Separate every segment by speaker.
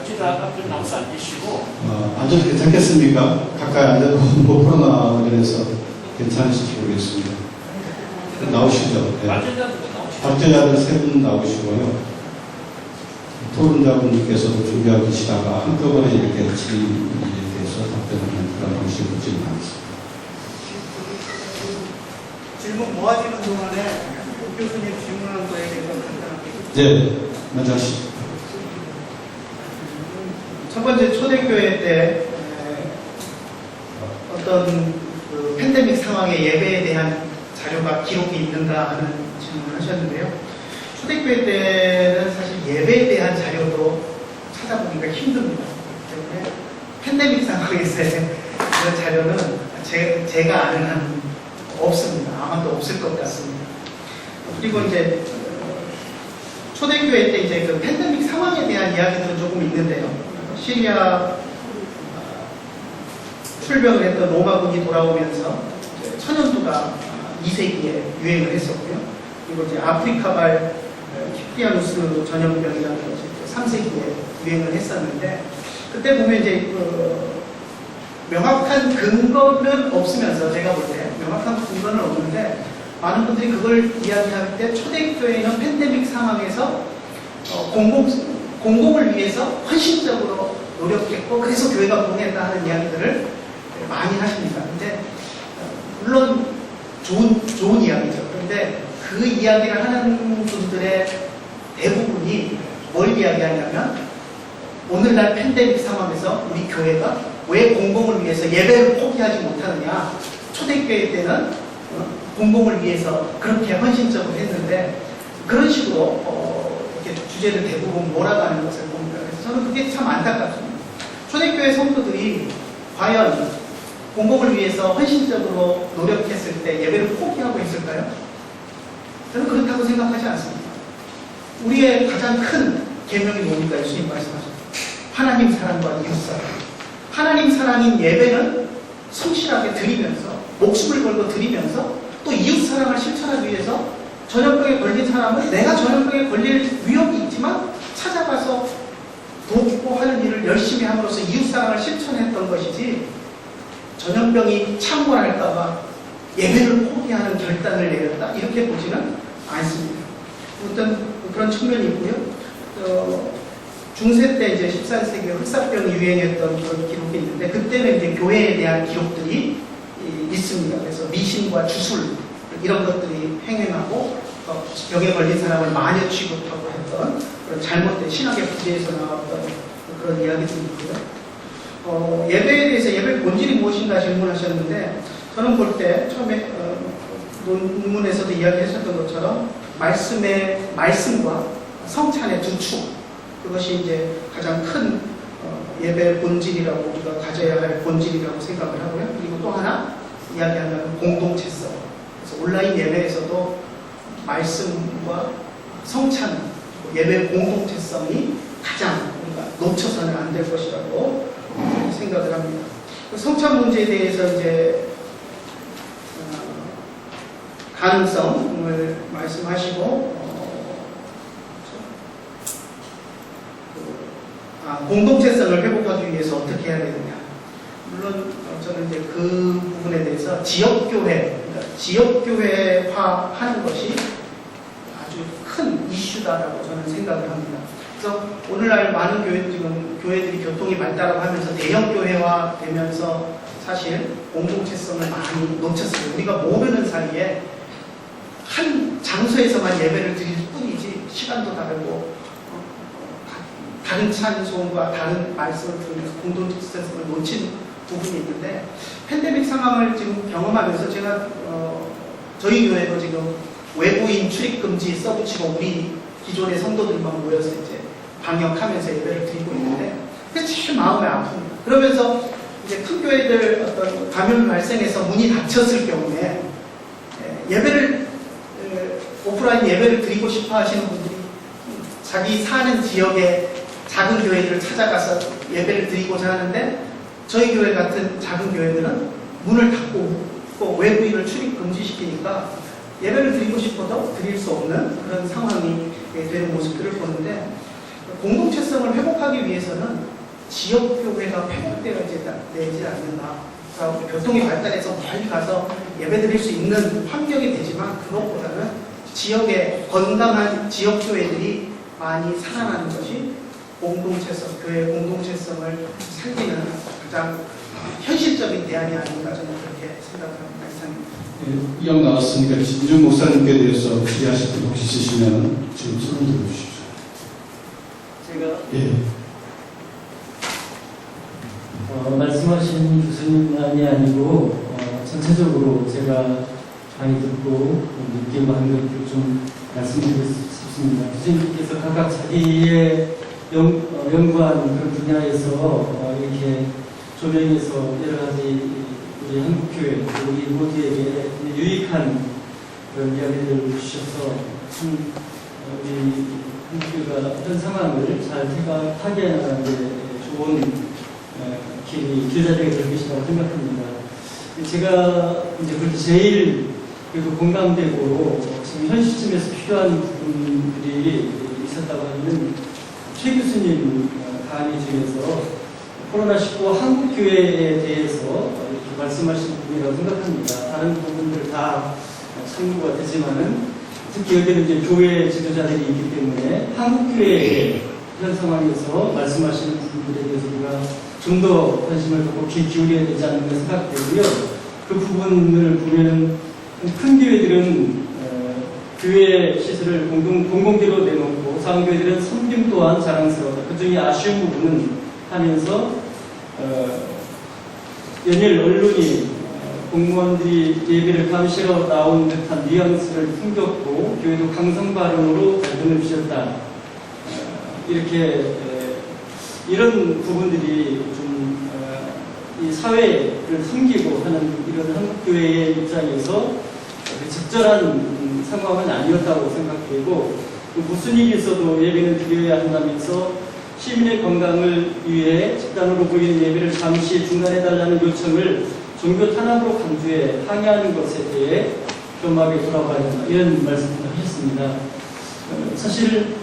Speaker 1: 덕지다가 좀 나와서 앉으시고.
Speaker 2: 앉아도 괜찮겠습니까? 가까이 앉아도 뭐 코로나 관련해서 괜찮으실지 모르겠습니다. 나오시죠. 네. 답변자들 세 분 나오시고요. 토론자분께서도 준비하고 계시다가 한꺼번에 이렇게 질의에 대해서 답변하는 그런 방식으로 진행하겠습니다.
Speaker 3: 질문 모아지는 동안에 국 교수님 질문한 거에 대해서 간단하게.
Speaker 2: 네, 먼저 하시죠.
Speaker 3: 첫 번째 초대교회 때 어떤 그 팬데믹 상황의 예배에 대한 자료가 기록이 있는가 하는 질문을 하셨는데요. 초대교회 때는 사실 예배에 대한 자료도 찾아보기가 힘듭니다. 때문에 팬데믹 상황에서의 그런 자료는 제가 아는 한 없습니다. 아마도 없을 것 같습니다. 그리고 이제 초대교회 때 이제 그 팬데믹 상황에 대한 이야기들은 조금 있는데요. 시리아 출병을 했던 로마군이 돌아오면서 천연두가 2세기에 유행을 했었고요. 그리고 이제 아프리카발 키피아누스 전염병이라는 것이 3세기에 유행을 했었는데, 그때 보면 이제 명확한 근거는 없으면서, 제가 볼 때 명확한 근거는 없는데 많은 분들이 그걸 이야기할 때 초대교회는 팬데믹 상황에서 공공을 위해서 헌신적으로 노력했고 그래서 교회가 봉했다 하는 이야기들을 많이 하십니다. 근데 물론 좋은 이야기죠. 그런데 그 이야기를 하는 분들의 대부분이 뭘 이야기하냐면, 오늘날 팬데믹 상황에서 우리 교회가 왜 공공을 위해서 예배를 포기하지 못하느냐, 초대교회 때는 공공을 위해서 그렇게 헌신적으로 했는데, 그런 식으로 이렇게 주제를 대부분 몰아가는 것을 봅니다. 그래서 저는 그게 참 안타깝습니다. 초대교회 성도들이 과연 공공을 위해서 헌신적으로 노력했을 때 예배를 포기하고 있을까요? 저는 그렇다고 생각하지 않습니다. 우리의 가장 큰 계명이 뭡니까? 예수님 말씀하셨죠. 하나님 사랑과 이웃 사랑. 하나님 사랑인 예배는 성실하게 드리면서, 목숨을 걸고 드리면서, 또 이웃 사랑을 실천하기 위해서 전염병에 걸린 사람은 내가 전염병에 걸릴 위험이 있지만 찾아가서 돕고 하는 일을 열심히 함으로써 이웃 사랑을 실천했던 것이지, 전염병이 창궐할까봐 예배를 포기하는 결단을 내렸다, 이렇게 보지는 않습니다. 어떤 그런 측면이 있고요. 중세 때 이제 14세기 흑사병이 유행했던 그런 기록이 있는데, 그때는 이제 교회에 대한 기록들이 있습니다. 그래서 미신과 주술 이런 것들이 횡행하고 병에 걸린 사람을 마녀 취급하고 했던 그런 잘못된 신학의 부재에서 나왔던 그런 이야기들이 있고요. 예배에 대해서 예배의 본질이 무엇인가 질문하셨는데, 저는 볼 때 처음에 논문에서도 이야기하셨던 것처럼 말씀과 성찬의 두 축, 그것이 이제 가장 큰 예배의 본질이라고 우리가 가져야 할 본질이라고 생각을 하고요. 그리고 또 하나 이야기하면 공동체성. 그래서 온라인 예배에서도 말씀과 성찬, 예배의 공동체성이 가장 우리가 놓쳐서는 안 될 것이라고 생각을 합니다. 성찬 문제에 대해서 이제 가능성을 말씀하시고, 공동체성을 회복하기 위해서 어떻게 해야 되느냐. 물론 저는 이제 그 부분에 대해서 지역교회, 그러니까 지역교회화 하는 것이 아주 큰 이슈다라고 저는 생각을 합니다. 그래서 오늘날 많은 교회들이 교통이 발달하고 하면서 대형교회화 되면서 사실 공동체성을 많이 놓쳤어요. 우리가 모르는 사이에 한 장소에서만 예배를 드릴 뿐이지 시간도 다르고 다른 찬송과 다른 말씀을 들으면서 공동체성을 놓친 부분이 있는데, 팬데믹 상황을 지금 경험하면서 제가 저희 교회도 지금 외부인 출입금지 써붙이고 우리 기존의 성도들만 모여서 이제 방역하면서 예배를 드리고 있는데, 그게 제일 마음이 아픕니다. 그러면서 이제 큰 교회들 어떤 감염이 발생해서 문이 닫혔을 경우에 예배를 오프라인 예배를 드리고 싶어 하시는 분들이 자기 사는 지역의 작은 교회들을 찾아가서 예배를 드리고자 하는데, 저희 교회 같은 작은 교회들은 문을 닫고 외부인을 출입 금지시키니까 예배를 드리고 싶어도 드릴 수 없는 그런 상황이 되는 모습들을 보는데, 공동체성을 회복하기 위해서는 지역교회가 되지 않는다. 그러니까 교통이 발달해서 멀리 가서 예배드릴 수 있는 환경이 되지만 그것보다는 지역의 건강한 지역교회들이 많이 살아나는 것이 공동체성, 교회의 공동체성을 살리는 가장 현실적인 대안이 아닌가 저는 그렇게 생각합니다. 이상입니다.
Speaker 2: 이왕 나왔으니까 진중 목사님께 대해서 질의하실 분 혹시 있으시면 지금 손을 들어주십시오.
Speaker 4: 제가
Speaker 2: 예.
Speaker 4: 말씀하신 교수님만이 아니고 전체적으로 제가 많이 듣고 느끼고 하는 것들 좀 말씀드리고 싶습니다. 교수님께서 각각 자기의 연구한 그런 분야에서 이렇게 조명해서 여러 가지 우리 한국교회 우리 모두에게 유익한 그런 이야기들을 주셔서 참 우리 한국교회가 어떤 상황을 잘 파괴해 나가는 데 좋은 길자리가 될 것이라고 생각합니다. 제가 이제 그렇게 제일 그래도 공감되고 지금 현 시점에서 필요한 부분들이 있었다고 하면 최 교수님 강의 중에서 코로나19 한국교회에 대해서 이렇게 말씀하신 부분이라고 생각합니다. 다른 부분들 다 참고가 되지만은 특히 여기는 이제 교회 지도자들이 있기 때문에 한국교회의 현 상황에서 말씀하시는 부분들에 대해서 우리가 좀 더 관심을 갖고 귀 기울여야 되지 않는가 생각되고요. 그 부분을 보면 큰 교회들은 교회 시설을 공공재로 내놓고 작은 교회들은 섬김 또한 자랑스러웠다. 그 중에 아쉬운 부분은 하면서 연일 언론이 공무원들이 예배를 감시러 나온 듯한 뉘앙스를 풍겼고 교회도 강성 발언으로 갈등을 빚었다. 이렇게 이런 부분들이 좀 이 사회를 섬기고 하는 이런 한국교회의 입장에서 적절한 상황은 아니었다고 생각되고 무슨 일이 있어도 예배는 드려야 한다면서 시민의 건강을 위해 집단으로 보이는 예배를 잠시 중단해달라는 요청을 종교 탄압으로 간주해 항의하는 것에 대해 겸하게 돌아봐야 된다. 이런 말씀을 하셨습니다. 사실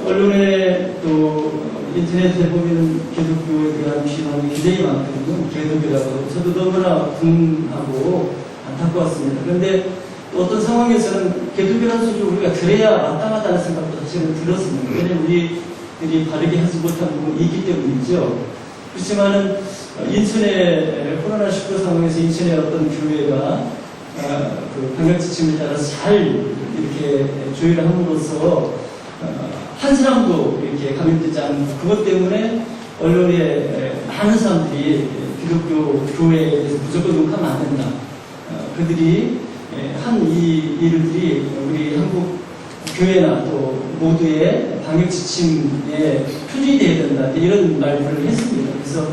Speaker 4: 언론에 또 인터넷에 보면 기독교에 대한 비판이 굉장히 많거든요. 기독교라고 저도 너무나 분하고 안타까웠습니다. 그런데 또 어떤 상황에서는 기독교라는 소리를 우리가 들어야 마땅하다는 생각도 사실은 들었습니다. 왜냐하면 우리들이 바르게 하지 못한 부분이 있기 때문이죠. 그렇지만은 인천의 코로나19 상황에서 인천의 어떤 교회가 그 방역 지침에 따라서 잘 이렇게 조율을 함으로써 한 사람도 이렇게 감염되지 않고 그것 때문에 언론에 많은 사람들이 기독교 교회에 대해서 무조건 욕하면 안 된다. 그들이 한 이 일들이 우리 한국 교회나 또 모두의 방역 지침에 표준이 되어야 된다. 이런 말들을 했습니다. 그래서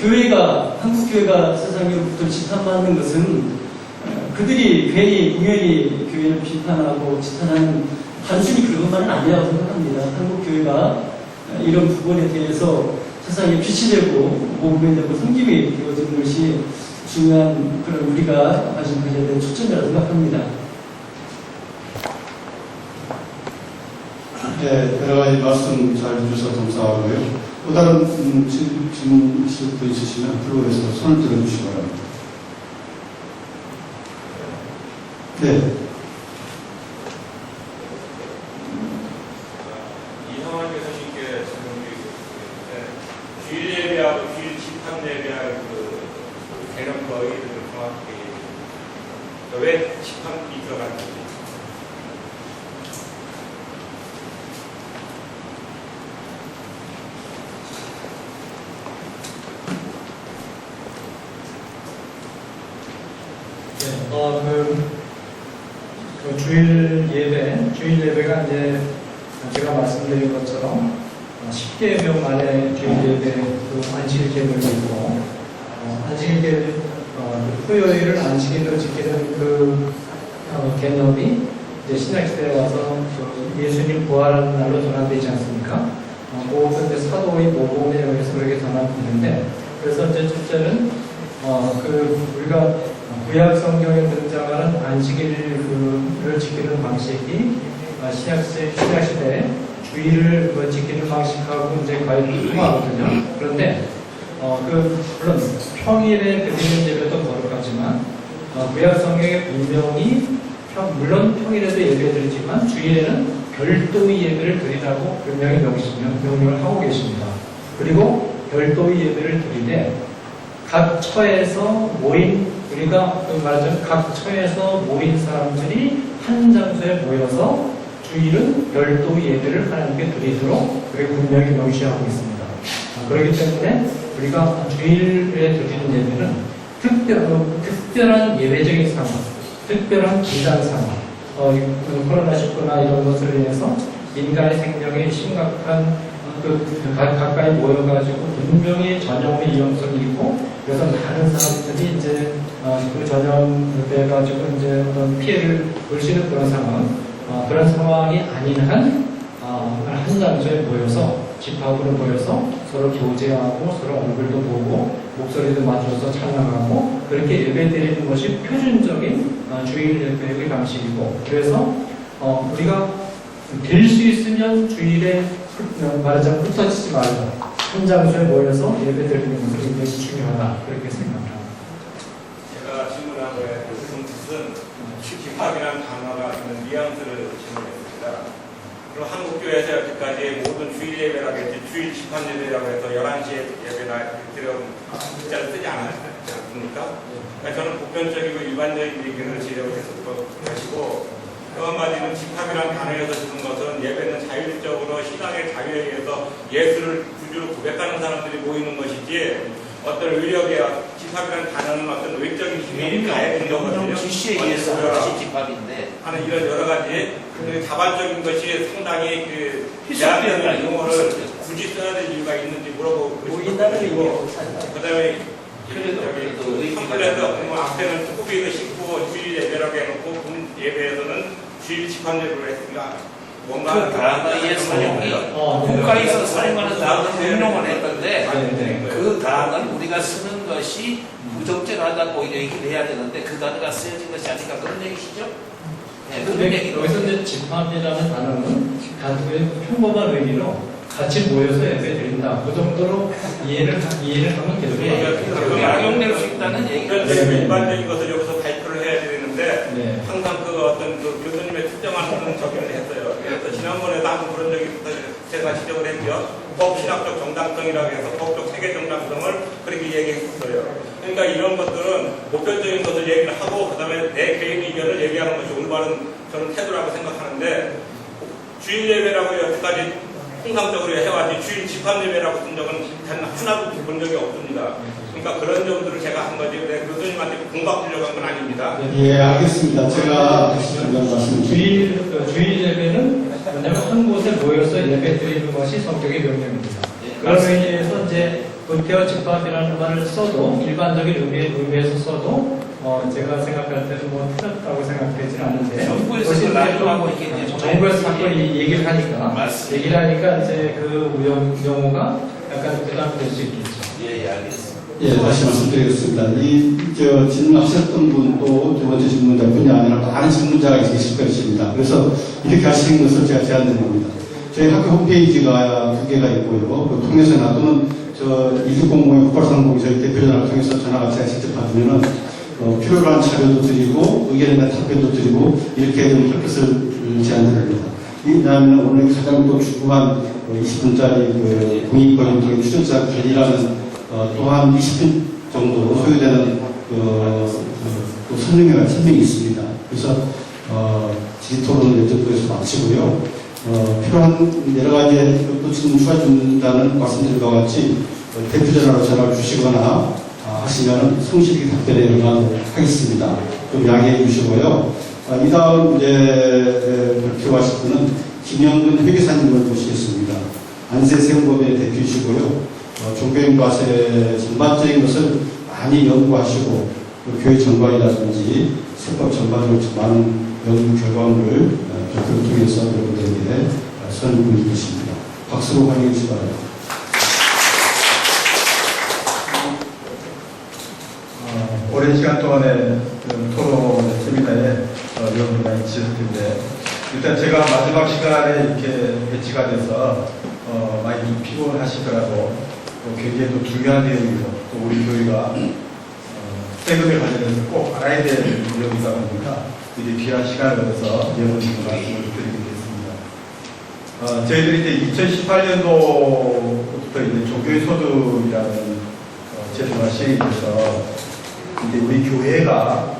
Speaker 4: 교회가 한국 교회가 세상으로부터 비판받는 것은 그들이 괜히 공연히 교회를 비판하고 지탄하는 단순히 그것만은 아니라고 생각합니다. 한국교회가 이런 부분에 대해서 세상에 빛이 되고 모범이 되고 섬김이 되어지는 것이 중요한 그런 우리가 가져야 되는 초점이라고 생각합니다.
Speaker 2: 네, 여러 가지 말씀 잘 주셔서 감사하고요. 또 다른 질문 있을 분 있으시면 앞으로 해서 손을 들어주시기 바랍니다. 네.
Speaker 5: 이상환 교수님께 주일 예배하고 주일 집합 예배할 그 개념 거의를 정확히 왜 집합이 들어갔는지.
Speaker 1: 그 주일 예배가 이제 제가 말씀드린 것처럼 10개명 만에 주일 예배 그 안식일 예배가 있고 안식일 토요일을 안식일로 지키는 그 개념이 이제 신약시대에 와서 예수님 부활하는 날로 전환되지 않습니까? 그것도 이제 사도의 모범에 의해서 그렇게 전환되는데 그래서 이제 첫째는 우리가 구약 성경에 등장하는 안식일을 지키는 방식이 신약시대 주의를 지키는 방식하고 이제 거의 통하거든요. 그런데 물론 평일에 드리는 예배도 거룩하지만 구약 성경에 분명히 물론 평일에도 예배 드리지만 주일에는 별도의 예배를 드리라고 분명히 명령을 하고 계십니다. 그리고 별도의 예배를 드리되 각 처에서 모인 우리가 말하자면 각 처에서 모인 사람들이 한 장소에 모여서 주일은 별도의 예배를 하나님께 드리도록 그렇게 분명히 명시하고 있습니다. 그렇기 때문에 우리가 주일에 드리는 예배는 특별한 예배적인 상황, 특별한 기상 상황, 코로나19나 이런 것으로 인해서 인간의 생명에 심각한 가까이 모여가지고 분명히 전염의 위험성이 있고 그래서 많은 사람들이 이제 그 전염돼 가지고 이제 어떤 피해를 볼 수 있는 그런 상황이 아닌 한 장소에 모여서 집합으로 모여서 서로 교제하고 서로 얼굴도 보고 목소리도 맞춰서 찬양하고 그렇게 예배드리는 것이 표준적인 주일 예배의 방식이고 그래서 우리가 될 수 있으면 주일에 말하자면 흩어지지 말고 한 장소에 모여서 예배드리는 것은 굉장히 중요하다 그렇게 생각합니다.
Speaker 5: 제가 질문한 거에 무슨 집합이라는 단어가 있는 뉘앙스를 질문했습니다. 그리고 한국교회에서 여태까지 모든 주일 예배라고 했지 주일 집합 예배라고 해서 11시에 예배나 이런 글자를 쓰지 않았습니까? 그러니까 저는 보편적이고 일반적인 얘기를 지려고 했을 것이고 또 한마디는 집합이라는 단어에서 주는 것은 예배는 자율적으로 신앙의 자유에 의해서 예수를 구주로 고백하는 사람들이 모이는 것이지 어떤 의력의 집합이라는 단어는 어떤 외적인 힘이 가해진 거거든요.
Speaker 6: 지시에 의해서 하는 집합인데
Speaker 5: 하는 이런 여러 가지 자발적인 것이 상당히
Speaker 6: 필수적인
Speaker 5: 용어를 굳이 써야 될 이유가 있는지 물어보고
Speaker 6: 모인다는
Speaker 5: 싶고
Speaker 6: 의미가
Speaker 5: 그다음에
Speaker 6: 그래도
Speaker 5: 선불에서 앞에는 뚜껑이도 싣고 주일 예배라고 해놓고 본 예배에서는 주일 집합 예배를 했으니까 뭔가
Speaker 6: 그 단어의 사용이 국가에서 사용하는 단어는 명령을 했던데 그 단어를 우리가 쓰는 것이 부적절하다고 얘기를 해야 되는데 그 단어가 쓰여진 것이 아닌가 그런 얘기시죠? 네, 그런 얘기로
Speaker 1: 여기서 이제 집합이라는 단어는 단순히 평범한 의미로 같이 모여서 예배 드린다. 그 정도로 이해를 하면
Speaker 6: 그 악용될 수 있다는 얘기가
Speaker 5: 일반적인 것을 여기서 발표를 해야 되는데 항상 어떤 교수님의 특정한 적용을 했어요. 그래서 지난번에도 한번 그런 적이 있어서 제가 지적을 했죠. 법신학적 정당성이라고 해서 법적 세계 정당성을 그렇게 얘기했어요. 그러니까 이런 것들은 보편적인 것을 얘기를 하고 그다음에 내 개인 의견을 얘기하는 것이 올바른 저는 태도라고 생각하는데 주일 예배라고 여태까지 통상적으로 해왔지 주일 집합 예배라고 쓴 적은 단 하나도 본 적이 없습니다. 그러니까 그런 점들을 제가 한 거지 교수님한테 공박 주려고 한 건 아닙니다.
Speaker 2: 예, 알겠습니다. 제가 다시 한번 말씀드리겠습니다.
Speaker 1: 주일 예배는 뭐냐면 한 곳에 모여서 예배 드리는 것이 성격의 명령입니다. 그런 의미에서 이제 도태어 집합이라는 말을 써도 일반적인 의미에서 써도 제가 생각할 때는 뭐 틀렸다고 생각되지는 않는데
Speaker 6: 정부에서 나누고 있기 때문에
Speaker 1: 정부에서 자꾸 얘기를 하니까
Speaker 6: 맞습니다.
Speaker 1: 얘기를 하니까 이제 그 용어가 약간 부담될 수 있겠죠.
Speaker 6: 예, 알겠습니다.
Speaker 2: 예, 다시 말씀드리겠습니다. 질문하셨던 분도 두 번째 질문자뿐이 아니라 많은 질문자가 계실 것입니다. 그래서 이렇게 하시는 것을 제가 제안드립니다. 저희 학교 홈페이지가 2개가 있고요. 그 통해서나 또는 1600 국가상봉 저희 대표전화를 통해서 전화가 제가 직접 받으면은 필요한 자료도 드리고 의견에 대한 답변도 드리고 이렇게 할 것을 제안드립니다. 왜냐하면 오늘 가장 또 중요한 20분짜리 공익거리통의 출연자 관리라는 또한 20분 정도 소요되는 또 설명이 있습니다. 그래서 질의토론을 여쭤보에서 마치고요. 필요한 여러 가지 또 지금 추가 준다는 말씀드린 것과 같이 대표전화로 전화를 주시거나 하시면 성실히 답변해 드리도록 하겠습니다. 좀 양해해 주시고요. 이 다음 이제 발표하실 분은 김영근 회계사님을 모시겠습니다. 안세세운법의 대표이시고요. 종교인과세 전반적인 것을 많이 연구하시고 교회 전반이라든지 세법 전반적으로 많은 연구 결과물을 발표를 통해서 여러분들에게 설명을 드리겠습니다. 박수로 환영해 주시기 바랍니다.
Speaker 7: 오랜 시간 동안의 토론 세미나에 여러분이 많이 지셨을 텐데 일단 제가 마지막 시간에 이렇게 배치가 돼서 많이 좀 피곤하시더라도 굉장히 또 중요한 내용이고 또 우리 교회가 세금에 관련해서 꼭 알아야 될 내용이다 보니까 이제 귀한 시간을 얻어서 여러분께 말씀을 드리겠습니다. 저희들이 이제 2018년도부터 이제 조교의 소득이라는 제도가 시행이 돼서 이제 우리 교회가